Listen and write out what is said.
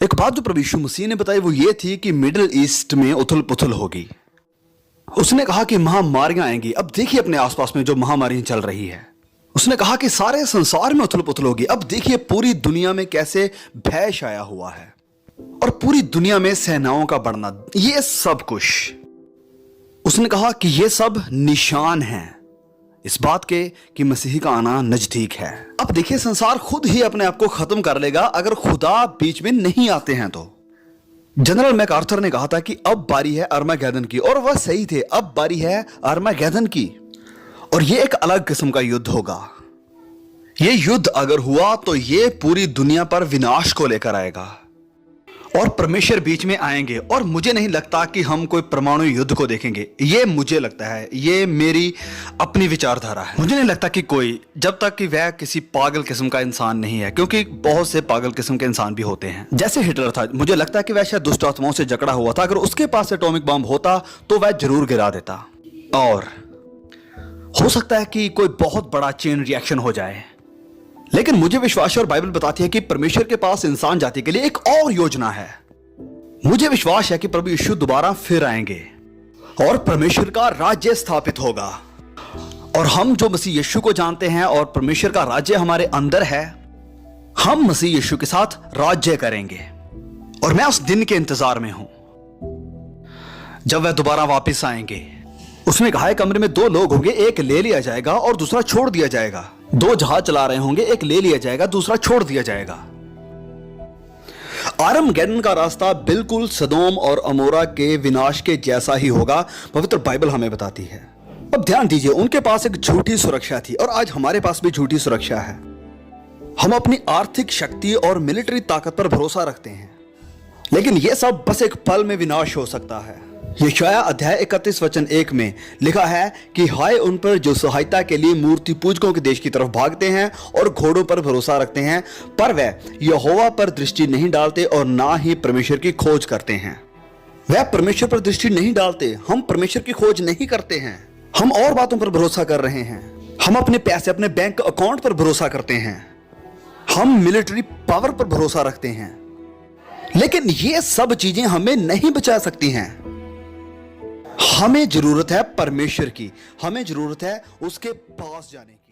एक बात जो प्रभु यीशु मसीह ने बताई वो ये थी कि मिडिल ईस्ट में उथल पुथल होगी। उसने कहा कि महामारियां आएंगी। अब देखिए अपने आसपास में जो महामारियां चल रही है। उसने कहा कि सारे संसार में उथल पुथल होगी। अब देखिए पूरी दुनिया में कैसे भय छाया हुआ है और पूरी दुनिया में सेनाओं का बढ़ना, ये सब कुछ उसने कहा कि ये सब निशान हैं इस बात के कि मसीह का आना नजदीक है। अब देखिए संसार खुद ही अपने आप को खत्म कर लेगा अगर खुदा बीच में नहीं आते हैं तो। जनरल मैकआर्थर ने कहा था कि अब बारी है अर्मागेदन की, और वह सही थे। अब बारी है अर्मागेदन की और यह एक अलग किस्म का युद्ध होगा। यह युद्ध अगर हुआ तो यह पूरी दुनिया पर विनाश को लेकर आएगा और परमेश्वर बीच में आएंगे। और मुझे नहीं लगता कि हम कोई परमाणु युद्ध को देखेंगे। ये मुझे लगता है, ये मेरी अपनी विचारधारा है। मुझे नहीं लगता कि कोई, जब तक कि वह किसी पागल किस्म का इंसान नहीं है, क्योंकि बहुत से पागल किस्म के इंसान भी होते हैं। जैसे हिटलर था, मुझे लगता है कि वह शायद दुष्ट आत्माओं से जकड़ा हुआ था। अगर उसके पास एटॉमिक बम होता तो वह जरूर गिरा देता। और हो सकता है कि कोई बहुत बड़ा चेन रिएक्शन हो जाए। लेकिन मुझे विश्वास है और बाइबल बताती है कि परमेश्वर के पास इंसान जाति के लिए एक और योजना है। मुझे विश्वास है कि प्रभु यीशु दोबारा फिर आएंगे और परमेश्वर का राज्य स्थापित होगा। और हम जो मसीह यीशु को जानते हैं और परमेश्वर का राज्य हमारे अंदर है, हम मसीह यीशु के साथ राज्य करेंगे। और मैं उस दिन के इंतजार में हूं जब वह दोबारा वापस आएंगे। उसने कहा है कमरे में दो लोग होंगे, एक ले लिया जाएगा और दूसरा छोड़ दिया जाएगा। दो जहाज चला रहे होंगे, एक ले लिया जाएगा, दूसरा छोड़ दिया जाएगा। आर्मगेदन का रास्ता बिल्कुल सदोम और अमोरा के विनाश के जैसा ही होगा, पवित्र बाइबल हमें बताती है। अब ध्यान दीजिए, उनके पास एक झूठी सुरक्षा थी और आज हमारे पास भी झूठी सुरक्षा है। हम अपनी आर्थिक शक्ति और मिलिट्री ताकत पर भरोसा रखते हैं, लेकिन यह सब बस एक पल में विनाश हो सकता है। यशायाह अध्याय 31 वचन 1 में लिखा है कि हाय उन पर जो सहायता के लिए मूर्ति पूजकों के देश की तरफ भागते हैं और घोड़ों पर भरोसा रखते हैं, पर वह यहोवा पर दृष्टि नहीं डालते और ना ही परमेश्वर की खोज करते हैं। वह परमेश्वर पर दृष्टि नहीं डालते। हम परमेश्वर की खोज नहीं करते हैं। हम और बातों पर भरोसा कर रहे हैं। हम अपने पैसे, अपने बैंक अकाउंट पर भरोसा करते हैं। हम मिलिट्री पावर पर भरोसा रखते हैं। लेकिन ये सब चीजें हमें नहीं बचा सकती हैं। हमें जरूरत है परमेश्वर की। हमें जरूरत है उसके पास जाने की।